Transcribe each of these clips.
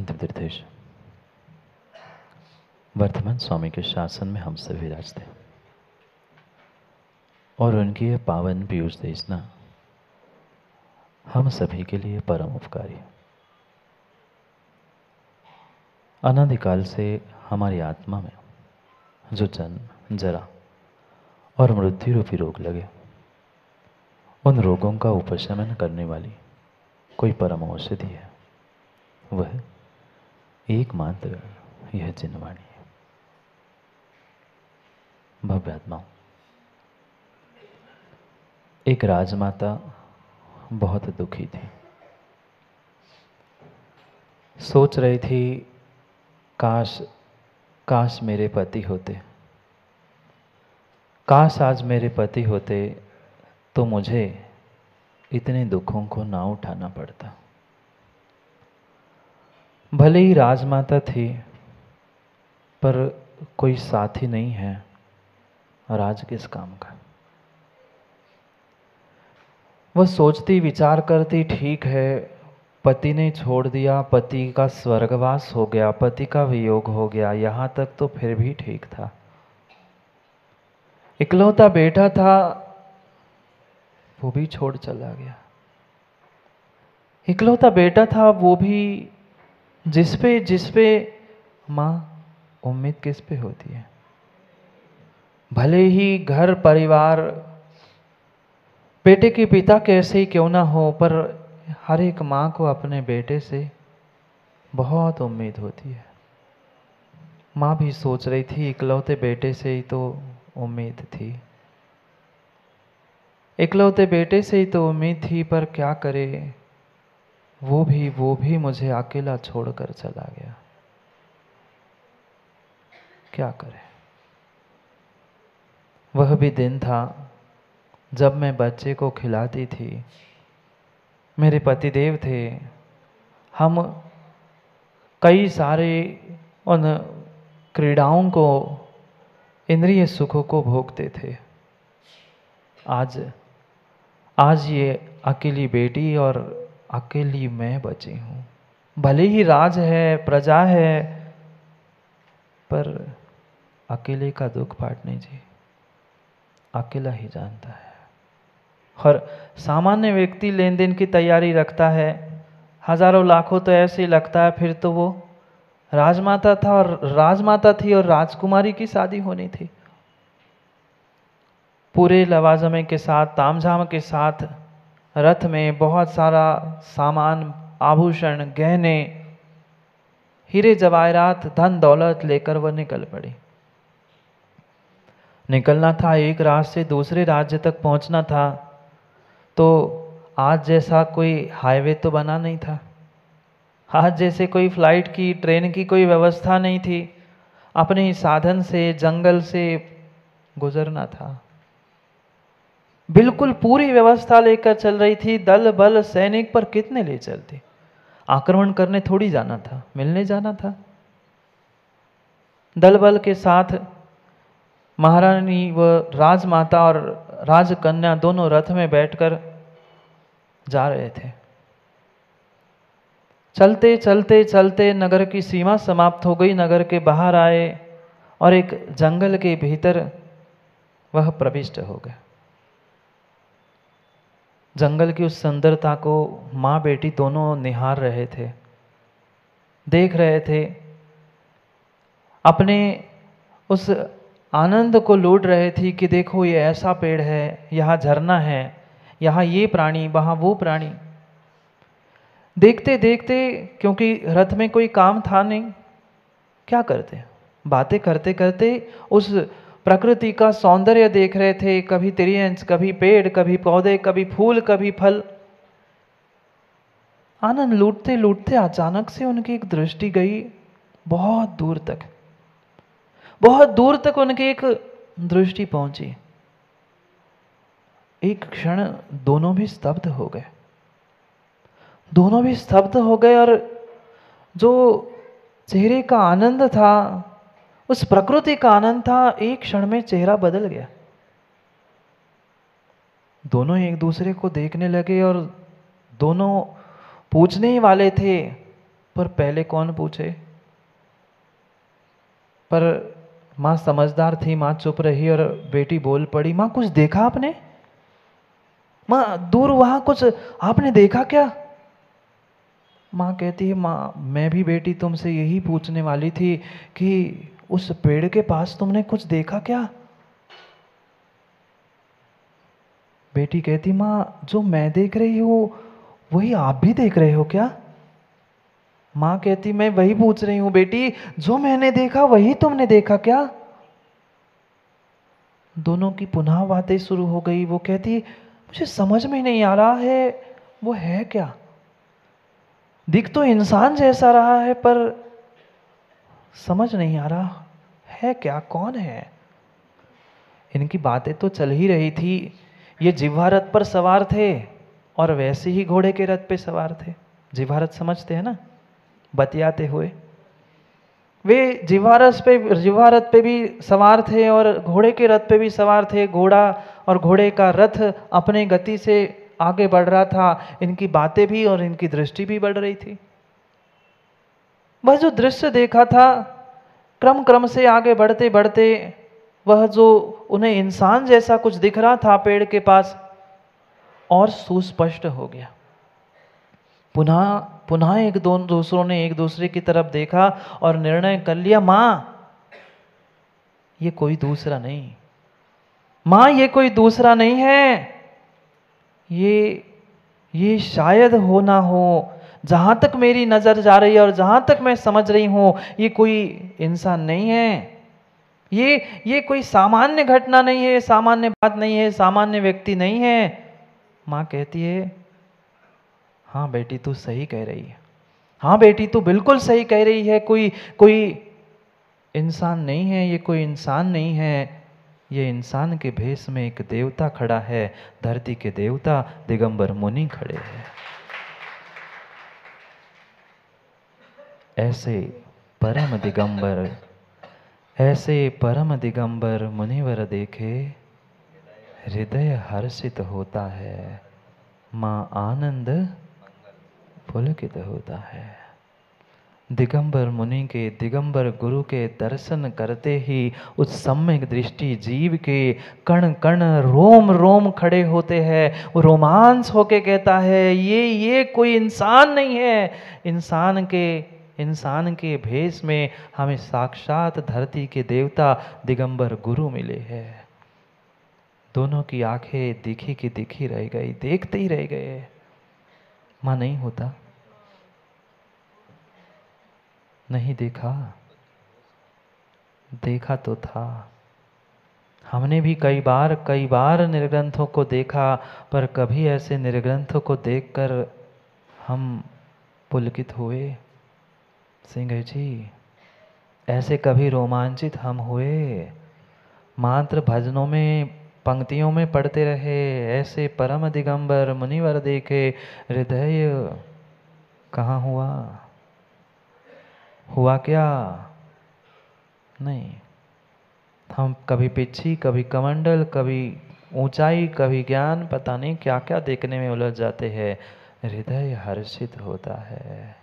शांति निर्देश वर्तमान स्वामी के शासन में हम सभी विराजते और उनकी यह पावन पीयूष देशना हम सभी के लिए परम उपकारी है। अनादिकाल से हमारी आत्मा में जो जन्म, जरा और मृत्यु रूपी रोग लगे, उन रोगों का उपशमन करने वाली कोई परम औषधि है, वह एकमात्र यह जिनवाणी है। भव्य आत्माओं, एक राजमाता बहुत दुखी थी। सोच रही थी, काश काश मेरे पति होते, काश आज मेरे पति होते तो मुझे इतने दुखों को ना उठाना पड़ता। भले ही राजमाता थी, पर कोई साथी नहीं है, राज किस काम का। वह सोचती विचार करती, ठीक है, पति ने छोड़ दिया, पति का स्वर्गवास हो गया, पति का वियोग हो गया, यहाँ तक तो फिर भी ठीक था। इकलौता बेटा था, वो भी छोड़ चला गया। इकलौता बेटा था, वो भी जिस पे माँ उम्मीद किस पे होती है। भले ही घर परिवार बेटे के पिता कैसे ही क्यों ना हो, पर हर एक माँ को अपने बेटे से बहुत उम्मीद होती है। माँ भी सोच रही थी, इकलौते बेटे से ही तो उम्मीद थी, इकलौते बेटे से ही तो उम्मीद थी, पर क्या करे, वो भी मुझे अकेला छोड़कर चला गया। क्या करे। वह भी दिन था जब मैं बच्चे को खिलाती थी। मेरे पतिदेव थे, हम कई सारे उन क्रीड़ाओं को, इंद्रिय सुखों को भोगते थे। आज ये अकेली बेटी और अकेली मैं बची हूँ। भले ही राज है, प्रजा है, पर अकेले का दुख पाटनी जी अकेला ही जानता है। और सामान्य व्यक्ति लेन देन की तैयारी रखता है, हजारों लाखों तो ऐसे ही लगता है, फिर तो वो राजमाता थी और राजकुमारी की शादी होनी थी। पूरे लवाजमे के साथ, तामझाम के साथ, रथ में बहुत सारा सामान, आभूषण, गहने, हीरे जवाहरात, धन दौलत लेकर वह निकल पड़ी। निकलना था, एक राज्य से दूसरे राज्य तक पहुंचना था। तो आज जैसा कोई हाईवे तो बना नहीं था, आज जैसे कोई फ्लाइट की, ट्रेन की कोई व्यवस्था नहीं थी। अपने ही साधन से, जंगल से गुजरना था। बिल्कुल पूरी व्यवस्था लेकर चल रही थी। दल बल सैनिक, पर कितने ले चलते। आक्रमण करने थोड़ी जाना था, मिलने जाना था। दल बल के साथ महारानी व राजमाता और राजकन्या दोनों रथ में बैठकर जा रहे थे। चलते चलते चलते नगर की सीमा समाप्त हो गई। नगर के बाहर आए और एक जंगल के भीतर वह प्रविष्ट हो गए। जंगल की उस सुंदरता को माँ बेटी दोनों निहार रहे थे, देख रहे थे, अपने उस आनंद को लूट रहे थे कि देखो ये ऐसा पेड़ है, यहाँ झरना है, यहाँ ये प्राणी, वहाँ वो प्राणी। देखते देखते, क्योंकि रथ में कोई काम था नहीं, क्या करते, बातें करते करते उस प्रकृति का सौंदर्य देख रहे थे। कभी तिरंज, कभी पेड़, कभी पौधे, कभी फूल, कभी फल। आनंद लूटते लूटते अचानक से उनकी एक दृष्टि गई बहुत दूर तक, बहुत दूर तक उनकी एक दृष्टि पहुंची। एक क्षण दोनों भी स्तब्ध हो गए, दोनों भी स्तब्ध हो गए। और जो चेहरे का आनंद था, उस प्रकृति का आनंद था, एक क्षण में चेहरा बदल गया। दोनों एक दूसरे को देखने लगे और दोनों पूछने ही वाले थे, पर पहले कौन पूछे? पर माँ समझदार थी, माँ चुप रही और बेटी बोल पड़ी, माँ कुछ देखा आपने? माँ दूर वहां कुछ आपने देखा क्या? माँ कहती है, माँ मैं भी बेटी तुमसे यही पूछने वाली थी कि उस पेड़ के पास तुमने कुछ देखा क्या? बेटी कहती, माँ जो मैं देख रही हूं वही आप भी देख रहे हो क्या? माँ कहती, मैं वही पूछ रही हूं बेटी, जो मैंने देखा वही तुमने देखा क्या? दोनों की पुनः बातें शुरू हो गई। वो कहती, मुझे समझ में नहीं आ रहा है वो है क्या? दिख तो इंसान जैसा रहा है पर समझ नहीं आ रहा है क्या, कौन है? इनकी बातें तो चल ही रही थी। ये जिह्वा रथ पर सवार थे और वैसे ही घोड़े के रथ पे सवार थे। जिह्वा रथ समझते हैं ना, बतियाते हुए। वे जिह्वा रथ पे भी सवार थे और घोड़े के रथ पे भी सवार थे। घोड़ा और घोड़े का रथ अपने गति से आगे बढ़ रहा था। इनकी बातें भी और इनकी दृष्टि भी बढ़ रही थी। वह जो दृश्य देखा था, क्रम क्रम से आगे बढ़ते बढ़ते वह जो उन्हें इंसान जैसा कुछ दिख रहा था पेड़ के पास, और सुस्पष्ट हो गया। पुनः पुनः एक दोनों दूसरों ने एक दूसरे की तरफ देखा और निर्णय कर लिया, माँ ये कोई दूसरा नहीं, माँ ये कोई दूसरा नहीं है, ये शायद हो ना हो। जहां तक मेरी नजर जा रही है और जहां तक मैं समझ रही हूं, ये कोई इंसान नहीं है, ये कोई सामान्य घटना नहीं है, सामान्य बात नहीं है, सामान्य व्यक्ति नहीं है। माँ कहती है, हाँ बेटी तू सही कह रही है, हाँ बेटी तू बिल्कुल सही कह रही है, कोई कोई इंसान नहीं है, ये कोई इंसान नहीं है, ये इंसान के भेष में एक देवता खड़ा है, धरती के देवता दिगंबर मुनि खड़े हैं। ऐसे परम दिगंबर, ऐसे परम दिगंबर मुनिवर देखे हृदय हर्षित होता है, माँ आनंद पुलकित होता है। दिगंबर मुनि के, दिगंबर गुरु के दर्शन करते ही उस सम्यक दृष्टि जीव के कण कण रोम रोम खड़े होते हैं। वो रोमांच होके कहता है, ये कोई इंसान नहीं है, इंसान के भेष में हमें साक्षात धरती के देवता दिगंबर गुरु मिले हैं। दोनों की आंखें दिखी की दिखी रह गई, देखते ही रह गए। मां नहीं होता, नहीं देखा, देखा तो था। हमने भी कई बार निर्ग्रंथों को देखा, पर कभी ऐसे निर्ग्रंथों को देखकर हम पुलकित हुए? सिंह जी, ऐसे कभी रोमांचित हम हुए? मात्र भजनों में, पंक्तियों में पढ़ते रहे, ऐसे परम दिगंबर मुनिवर देखे हृदय कहाँ हुआ? हुआ क्या? नहीं। हम कभी पिच्छी, कभी कमंडल, कभी ऊंचाई, कभी ज्ञान, पता नहीं क्या क्या देखने में उलझ जाते हैं। हृदय हर्षित होता है।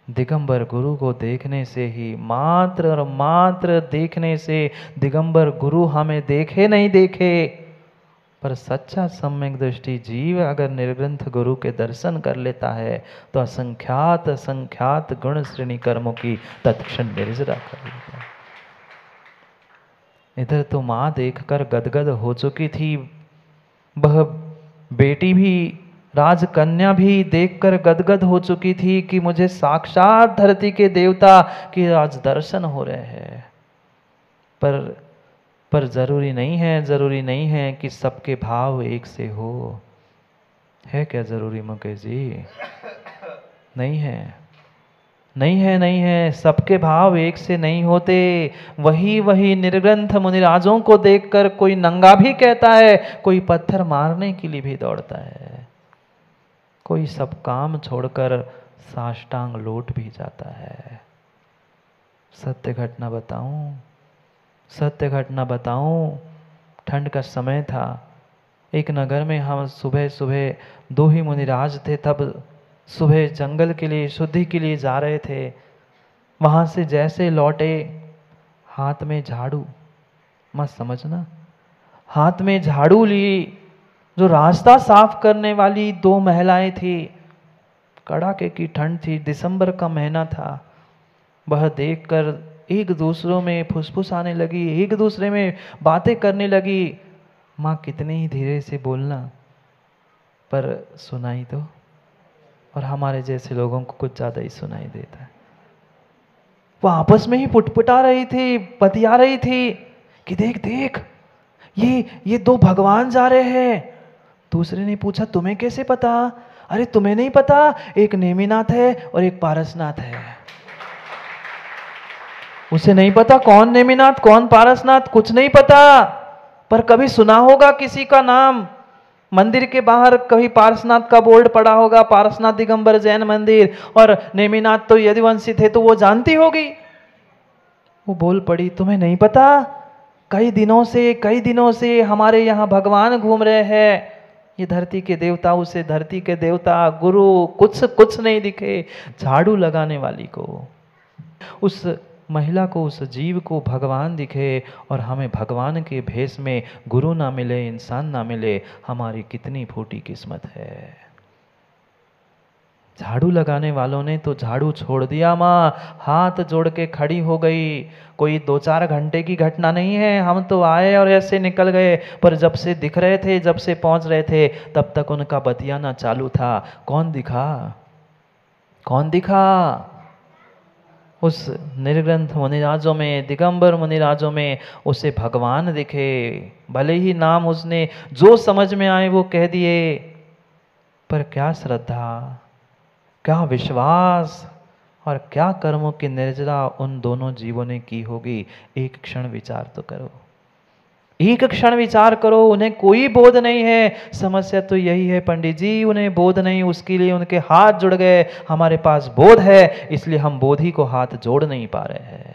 दिगंबर गुरु को देखने से ही, मात्र और मात्र देखने से, दिगंबर गुरु हमें देखे नहीं देखे, पर सच्चा सम्यक दृष्टि जीव अगर निर्ग्रंथ गुरु के दर्शन कर लेता है तो असंख्यात असंख्यात गुण श्रेणी कर्मों की तत्क्षण निर्जरा कर लेता है। इधर तो माँ देखकर गदगद हो चुकी थी, वह बेटी भी, राजकन्या भी देखकर गदगद हो चुकी थी कि मुझे साक्षात धरती के देवता के आज दर्शन हो रहे हैं। पर जरूरी नहीं है कि सबके भाव एक से हो। है क्या जरूरी मुकेश जी? नहीं है, सबके भाव एक से नहीं होते। वही निर्ग्रंथ मुनिराजों को देखकर कोई नंगा भी कहता है, कोई पत्थर मारने के लिए भी दौड़ता है, कोई सब काम छोड़कर साष्टांग लौट भी जाता है। सत्य घटना बताऊं, ठंड का समय था। एक नगर में हम सुबह सुबह, दो ही मुनिराज थे, तब सुबह जंगल के लिए शुद्धि के लिए जा रहे थे। वहां से जैसे लौटे, हाथ में झाड़ू, मत समझना, हाथ में झाड़ू ली। जो रास्ता साफ करने वाली दो महिलाएं थी, कड़ाके की ठंड थी, दिसंबर का महीना था, वह देखकर एक दूसरों में फुसफुसाने लगी, एक दूसरे में बातें करने लगी। माँ कितने ही धीरे से बोलना, पर सुनाई तो, और हमारे जैसे लोगों को कुछ ज़्यादा ही सुनाई देता है। वो आपस में ही पुटपुटा रही थी, बतिया रही थी कि देख देख, ये दो भगवान जा रहे हैं। दूसरे ने पूछा तुम्हें कैसे पता? अरे तुम्हें नहीं पता, एक नेमिनाथ है और एक पारसनाथ है। उसे नहीं पता कौन नेमिनाथ कौन पारसनाथ, कुछ नहीं पता, पर कभी सुना होगा किसी का नाम। मंदिर के बाहर कभी पारसनाथ का बोर्ड पड़ा होगा, पारसनाथ दिगंबर जैन मंदिर, और नेमिनाथ तो यदुवंशी थे तो वो जानती होगी। वो बोल पड़ी तुम्हें नहीं पता, कई दिनों से हमारे यहाँ भगवान घूम रहे हैं। ये धरती के देवता, उसे धरती के देवता, गुरु, कुछ नहीं दिखे। झाड़ू लगाने वाली को, उस महिला को, उस जीव को भगवान दिखे, और हमें भगवान के भेष में गुरु ना मिले, इंसान ना मिले। हमारी कितनी फूटी किस्मत है। झाड़ू लगाने वालों ने तो झाड़ू छोड़ दिया, माँ हाथ जोड़ के खड़ी हो गई। कोई 2-4 घंटे की घटना नहीं है, हम तो आए और ऐसे निकल गए, पर जब से दिख रहे थे, जब से पहुंच रहे थे, तब तक उनका बतियाना चालू था। कौन दिखा? उस निर्ग्रंथ मुनिराजों में, दिगंबर मुनिराजों में उसे भगवान दिखे। भले ही नाम उसने जो समझ में आए वो कह दिए, पर क्या श्रद्धा, क्या विश्वास और क्या कर्मों की निर्जरा उन दोनों जीवों ने की होगी। एक क्षण विचार तो करो, एक क्षण विचार करो। उन्हें कोई बोध नहीं है। समस्या तो यही है पंडित जी, उन्हें बोध नहीं, उसके लिए उनके हाथ जुड़ गए। हमारे पास बोध है, इसलिए हम बोधि को हाथ जोड़ नहीं पा रहे हैं।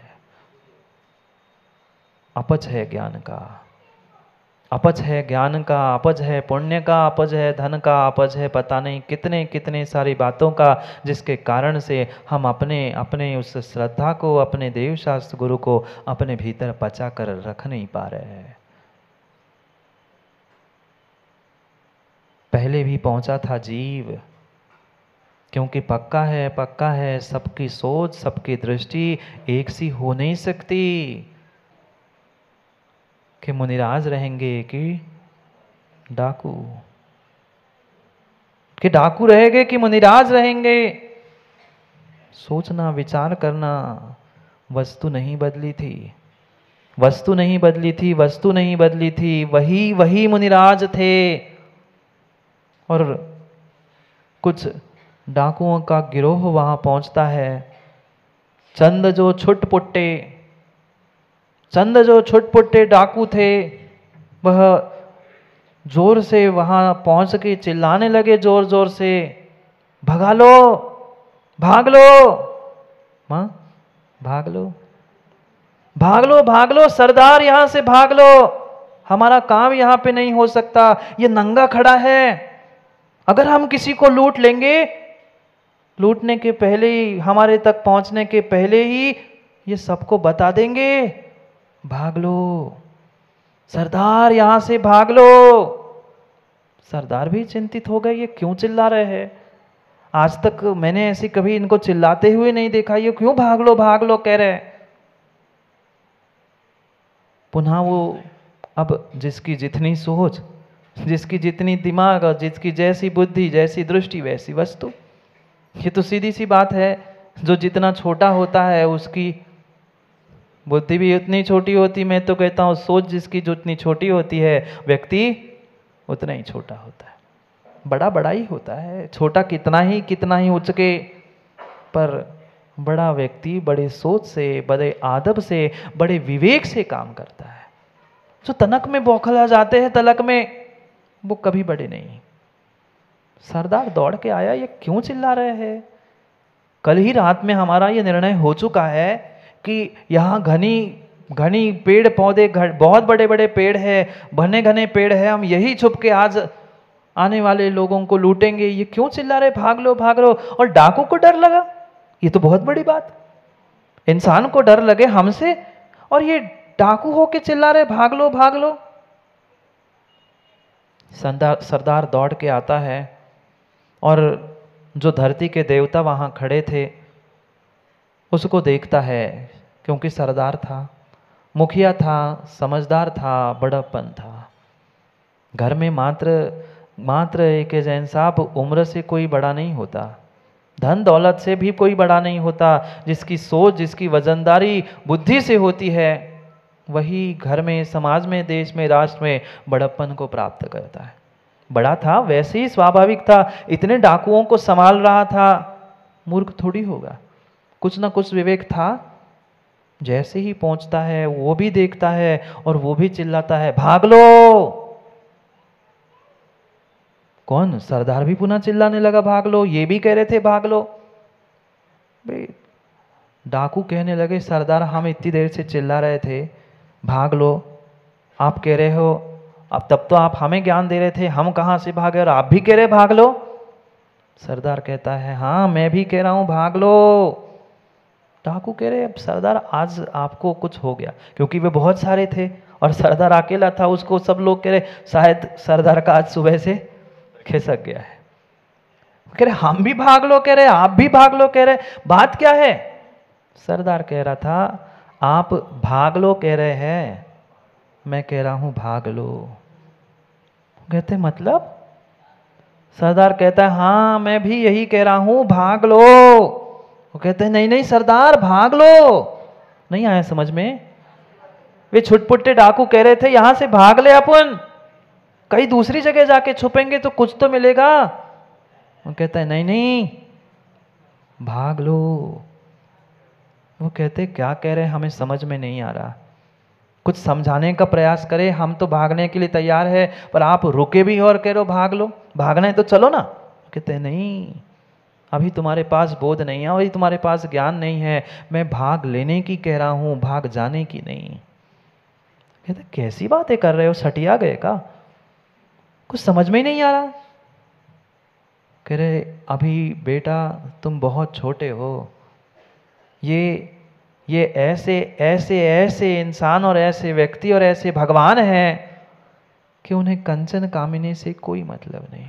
अपच है ज्ञान का, अपच है ज्ञान का, अपच है पुण्य का, अपच है धन का, अपच है पता नहीं कितने कितने सारी बातों का, जिसके कारण से हम अपने उस श्रद्धा को, अपने देव शास्त्र गुरु को अपने भीतर पचा कर रख नहीं पा रहे हैं। पहले भी पहुंचा था जीव, क्योंकि पक्का है सबकी सोच, सबकी दृष्टि एक सी हो नहीं सकती कि मुनिराज रहेंगे कि डाकू, रहेंगे कि मुनिराज रहेंगे। सोचना, विचार करना। वस्तु नहीं बदली थी, वही मुनिराज थे। और कुछ डाकुओं का गिरोह वहां पहुंचता है। चंद जो छुटपुट्टे डाकू थे, वह जोर से वहां पहुंच के चिल्लाने लगे, जोर जोर से, भगा लो, भाग लो मां, भाग लो सरदार, यहां से भाग लो, हमारा काम यहां पे नहीं हो सकता। ये नंगा खड़ा है, अगर हम किसी को लूट लेंगे, लूटने के पहले ही, हमारे तक पहुंचने के पहले ही ये सबको बता देंगे। भाग लो सरदार, यहां से भाग लो। सरदार भी चिंतित हो गए, ये क्यों चिल्ला रहे हैं? आज तक मैंने ऐसे कभी इनको चिल्लाते हुए नहीं देखा, ये क्यों भाग लो कह रहे हैं। पुनः वो, अब जिसकी जितनी सोच, जिसकी जितनी दिमाग, और जिसकी जैसी बुद्धि, जैसी दृष्टि, वैसी वस्तु। ये तो सीधी सी बात है। जो जितना छोटा होता है उसकी बुद्धि भी उतनी छोटी होती। मैं तो कहता हूँ सोच जिसकी जितनी छोटी होती है, व्यक्ति उतना ही छोटा होता है। बड़ा ही होता है, छोटा कितना ही उचके, पर बड़ा व्यक्ति बड़े सोच से, बड़े आदब से, बड़े विवेक से काम करता है। जो तनक में बौखला जाते हैं, तलक में, वो कभी बड़े नहीं। सरदार दौड़ के आया, ये क्यों चिल्ला रहे हैं? कल ही रात में हमारा ये निर्णय हो चुका है कि यहाँ घनी पेड़ पौधे, बहुत बड़े बड़े पेड़ है, घने घने पेड़ है, हम यही छुप के आज आने वाले लोगों को लूटेंगे, ये क्यों चिल्ला रहे भाग लो भाग लो। और डाकू को डर लगा, ये तो बहुत बड़ी बात। इंसान को डर लगे हमसे और ये डाकू होके चिल्ला रहे भाग लो भाग लो। सरदार दौड़ के आता है और जो धरती के देवता वहां खड़े थे उसको देखता है, क्योंकि सरदार था, मुखिया था, समझदार था, बड़प्पन था। घर में मात्र एक जैन साहब उम्र से कोई बड़ा नहीं होता, धन दौलत से भी कोई बड़ा नहीं होता। जिसकी सोच, जिसकी वजनदारी बुद्धि से होती है, वही घर में, समाज में, देश में, राष्ट्र में बड़प्पन को प्राप्त करता है। बड़ा था वैसे ही स्वाभाविक था, इतने डाकुओं को संभाल रहा था, मूर्ख थोड़ी होगा, कुछ ना कुछ विवेक था। जैसे ही पहुंचता है वो भी देखता है और वो भी चिल्लाता है भाग लो। कौन? सरदार भी पुनः चिल्लाने लगा भाग लो, ये भी कह रहे थे भाग लो। डाकू कहने लगे सरदार हम इतनी देर से चिल्ला रहे थे भाग लो, आप कह रहे हो, अब तब तो आप हमें ज्ञान दे रहे थे, हम कहाँ से भागे और आप भी कह रहे भाग लो। सरदार कहता है हाँ मैं भी कह रहा हूं भाग लो। डाकू कह रहे अब सरदार आज आपको कुछ हो गया, क्योंकि वे बहुत सारे थे और सरदार अकेला था, उसको सब लोग कह रहे शायद सरदार का आज सुबह से खिसक गया है। कह रहे हम भी भाग लो कह रहे, आप भी भाग लो कह रहे, बात क्या है? सरदार कह रहा था आप भाग लो कह रहे हैं, मैं कह रहा हूं भाग लो। कहते मतलब? सरदार कहता है हाँ मैं भी यही कह रहा हूं भाग लो। वो कहते हैं नहीं नहीं सरदार भाग लो। नहीं आया समझ में? वे छुटपुट्टे डाकू कह रहे थे यहां से भाग ले अपन, कहीं दूसरी जगह जाके छुपेंगे तो कुछ तो मिलेगा। वो कहता है नहीं नहीं भाग लो। वो कहते क्या कह रहे हैं हमें समझ में नहीं आ रहा, कुछ समझाने का प्रयास करें, हम तो भागने के लिए तैयार है, पर आप रुके भी और कह रहे हो भाग लो, भागना है तो चलो ना। कहते हैं नहीं अभी तुम्हारे पास बोध नहीं है, अभी तुम्हारे पास ज्ञान नहीं है, मैं भाग लेने की कह रहा हूं, भाग जाने की नहीं। कहते कैसी बातें कर रहे हो, सटिया गए का, कुछ समझ में ही नहीं आ रहा। कह रहे अभी बेटा तुम बहुत छोटे हो, ये ऐसे ऐसे ऐसे इंसान और ऐसे व्यक्ति और ऐसे भगवान हैं कि उन्हें कंचन कामिनी से कोई मतलब नहीं।